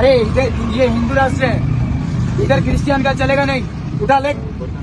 अरे इधर ये हिंदू राष्ट्र है, इधर क्रिश्चियन का चलेगा नहीं। उठा ले,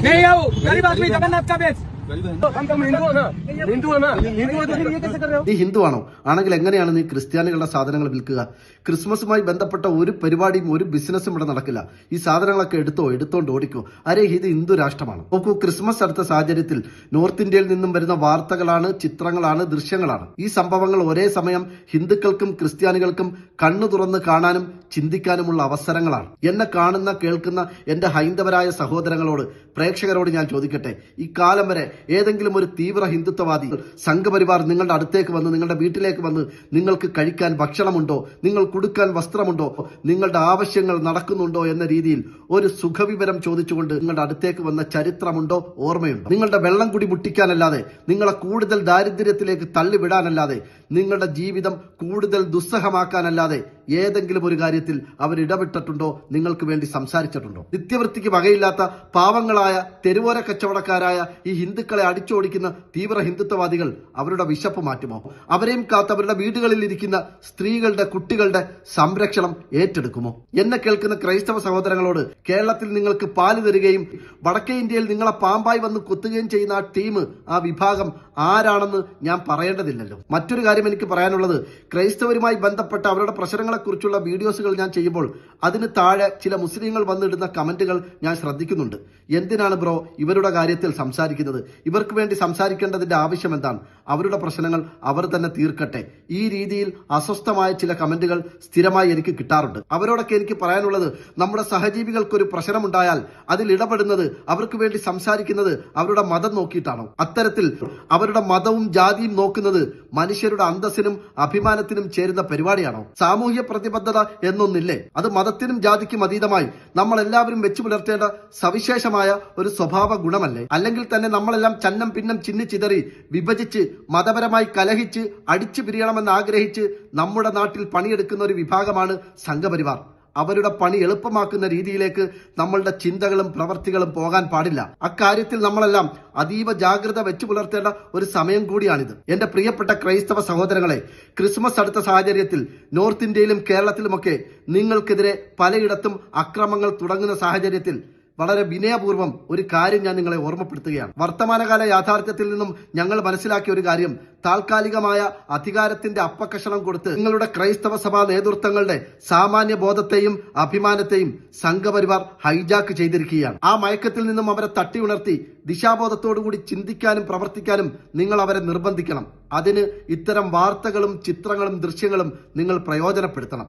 नहीं आओ गरीब आदमी जगन्नाथ का बेच। हम हिंदू है ना, हिंदू है ना, हिंदू है तो फिर ये कैसे कर रहे हो? നീ ഹിന്ദു ആണോ? ആണെങ്കിൽ എങ്ങനെയാണ് നീ ക്രിസ്ത്യാനികളുടെ സാധനങ്ങൾ വിൽക്കുക? ക്രിസ്മസുമായി ബന്ധപ്പെട്ട ഒരു പരിപാടിയും ഒരു ബിസിനസ്സും ഇവിടെ നടക്കില്ല. ഈ സാധനങ്ങളൊക്കെ എടുത്തോണ്ട് ഓടിക്കോ. അരെ ഇത് ഹിന്ദു രാഷ്ട്രമാണ്. നോക്കൂ, ക്രിസ്മസ് അടുത്ത സാഹചര്യത്തിൽ നോർത്ത് ഇന്ത്യയിൽ നിന്നും വരുന്ന വാർത്തകളാണ്, ചിത്രങ്ങളാണ്, ദൃശ്യങ്ങളാണ്. ഈ സംഭവങ്ങൾ ഒരേ സമയം ഹിന്ദുക്കൾക്കും ക്രിസ്ത്യാനികൾക്കും കണ്ണു തുറന്ന് കാണാനും ചിന്തിക്കാനുമുള്ള അവസരങ്ങളാണ്. എന്നെ കാണുന്ന കേൾക്കുന്ന എന്റെ ഹൈന്ദവരായ സഹോദരങ്ങളോട്, പ്രേക്ഷകരോട് ഞാൻ ചോദിക്കട്ടെ, ഈ കാലം വരെ ഏതെങ്കിലും ഒരു തീവ്ര ഹിന്ദുത്വവാദി സംഘപരിവാർ നിങ്ങളുടെ അടുത്തേക്ക് വന്ന്, നിങ്ങളുടെ വീട്ടിലേക്ക് വന്ന്, നിങ്ങൾക്ക് കഴിക്കാൻ ഭക്ഷണമുണ്ടോ, നിങ്ങൾ കൊടുക്കാൻ വസ്ത്രമുണ്ടോ, നിങ്ങളുടെ ആവശ്യങ്ങൾ നടക്കുന്നുണ്ടോ എന്ന രീതിയിൽ ഒരു സുഖവിവരം ചോദിച്ചുകൊണ്ട് നിങ്ങളുടെ അടുത്തേക്ക് വന്ന ചരിത്രമുണ്ടോ, ഓർമ്മയുണ്ടോ? നിങ്ങളുടെ വെള്ളം കുടി മുട്ടിക്കാനല്ലാതെ, നിങ്ങളെ കൂടുതൽ ദാരിദ്ര്യത്തിലേക്ക് തള്ളിവിടാനല്ലാതെ, നിങ്ങളുടെ ജീവിതം കൂടുതൽ ദുസ്സഹമാക്കാനല്ലാതെ ഏതെങ്കിലും ഒരു കാര്യത്തിൽ അവർ ഇടപെട്ടിട്ടുണ്ടോ, നിങ്ങൾക്ക് വേണ്ടി സംസാരിച്ചിട്ടുണ്ടോ? നിത്യവൃത്തിക്ക് വകയില്ലാത്ത പാവങ്ങളായ തെരുവോര കച്ചവടക്കാരായ ഈ ഹിന്ദുക്കളെ അടിച്ചോടിക്കുന്ന തീവ്ര ഹിന്ദുത്വവാദികൾ അവരുടെ വിശപ്പ് മാറ്റുമോ? അവരെയും കാത്ത് അവരുടെ വീടുകളിൽ ഇരിക്കുന്ന സ്ത്രീകളുടെ, കുട്ടികളുടെ സംരക്ഷണം ഏറ്റെടുക്കുമോ? എന്നെ കേൾക്കുന്ന ക്രൈസ്തവ സഹോദരങ്ങളോട്, കേരളത്തിൽ നിങ്ങൾക്ക് പാല് തരികയും വടക്കേ ഇന്ത്യയിൽ നിങ്ങളെ പാമ്പായി വന്ന് കൊത്തുകയും ചെയ്യുന്ന ആ ടീം, ആ വിഭാഗം ആരാണെന്ന് ഞാൻ പറയേണ്ടതില്ലല്ലോ. മറ്റൊരു കാര്യം എനിക്ക് പറയാനുള്ളത്, ക്രൈസ്തവരുമായി ബന്ധപ്പെട്ട അവരുടെ പ്രശ്നങ്ങളെക്കുറിച്ചുള്ള വീഡിയോസുകൾ ഞാൻ ചെയ്യുമ്പോൾ അതിന് താഴെ ചില മുസ്ലിങ്ങൾ വന്നിടുന്ന കമന്റുകൾ ഞാൻ ശ്രദ്ധിക്കുന്നുണ്ട്. എന്തിനാണ് ബ്രോ ഇവരുടെ കാര്യത്തിൽ സംസാരിക്കുന്നത്? ഇവർക്ക് വേണ്ടി സംസാരിക്കേണ്ടതിന്റെ ആവശ്യം എന്താണ്? അവരുടെ പ്രശ്നങ്ങൾ അവർ തന്നെ തീർക്കട്ടെ. ഈ രീതിയിൽ അസ്വസ്ഥമായ ചില കമന്റുകൾ സ്ഥിരമായി എനിക്ക് കിട്ടാറുണ്ട്. അവരോടൊക്കെ എനിക്ക് പറയാനുള്ളത്, നമ്മുടെ സഹജീവികൾക്കൊരു പ്രശ്നമുണ്ടായാൽ അതിൽ ഇടപെടുന്നത്, അവർക്ക് വേണ്ടി സംസാരിക്കുന്നത് അവരുടെ മതം നോക്കിയിട്ടാണോ? അത്തരത്തിൽ അവരുടെ മതവും ജാതിയും നോക്കുന്നത് മനുഷ്യരുടെ അന്തസ്സിനും അഭിമാനത്തിനും ചേരുന്ന പരിപാടിയാണോ? സാമൂഹ്യ പ്രതിബദ്ധത എന്നൊന്നില്ലേ? അത് മതത്തിനും ജാതിക്കും അതീതമായി നമ്മൾ എല്ലാവരും വെച്ചു പുലർത്തേണ്ട സവിശേഷമായ ഒരു സ്വഭാവ ഗുണമല്ലേ? അല്ലെങ്കിൽ തന്നെ നമ്മളെല്ലാം ചന്നം ഭിന്നം ചിന്നിച്ചിതറി വിഭജിച്ച് മതപരമായി കലഹിച്ച് അടിച്ചു പിരിയണമെന്ന് ആഗ്രഹിച്ച് നമ്മുടെ നാട്ടിൽ പണിയെടുക്കുന്ന ഒരു വിഭാഗമാണ് സംഘപരിവാർ. അവരുടെ പണി എളുപ്പമാക്കുന്ന രീതിയിലേക്ക് നമ്മളുടെ ചിന്തകളും പ്രവർത്തികളും പോകാൻ പാടില്ല. അക്കാര്യത്തിൽ നമ്മളെല്ലാം അതീവ ജാഗ്രത വെച്ചു പുലർത്തേണ്ട ഒരു സമയം കൂടിയാണിത്. എന്റെ പ്രിയപ്പെട്ട ക്രൈസ്തവ സഹോദരങ്ങളെ, ക്രിസ്മസ് അടുത്ത സാഹചര്യത്തിൽ നോർത്ത് ഇന്ത്യയിലും കേരളത്തിലുമൊക്കെ നിങ്ങൾക്കെതിരെ പലയിടത്തും അക്രമങ്ങൾ തുടങ്ങുന്ന സാഹചര്യത്തിൽ വളരെ വിനയപൂർവ്വം ഒരു കാര്യം ഞാൻ നിങ്ങളെ ഓർമ്മപ്പെടുത്തുകയാണ്. വർത്തമാനകാല യാഥാർത്ഥ്യത്തിൽ നിന്നും ഞങ്ങൾ മനസ്സിലാക്കിയ ഒരു കാര്യം, താൽക്കാലികമായ അധികാരത്തിന്റെ അപ്പക്കഷണം കൊടുത്ത് നിങ്ങളുടെ ക്രൈസ്തവ സഭാ നേതൃത്വങ്ങളുടെ സാമാന്യ ബോധത്തെയും അഭിമാനത്തെയും സംഘപരിവാർ ഹൈജാക്ക് ചെയ്തിരിക്കുകയാണ്. ആ മയക്കത്തിൽ നിന്നും അവരെ തട്ടി ഉണർത്തി ദിശാബോധത്തോടുകൂടി ചിന്തിക്കാനും പ്രവർത്തിക്കാനും നിങ്ങൾ അവരെ നിർബന്ധിക്കണം. അതിന് ഇത്തരം വാർത്തകളും ചിത്രങ്ങളും ദൃശ്യങ്ങളും നിങ്ങൾ പ്രയോജനപ്പെടുത്തണം.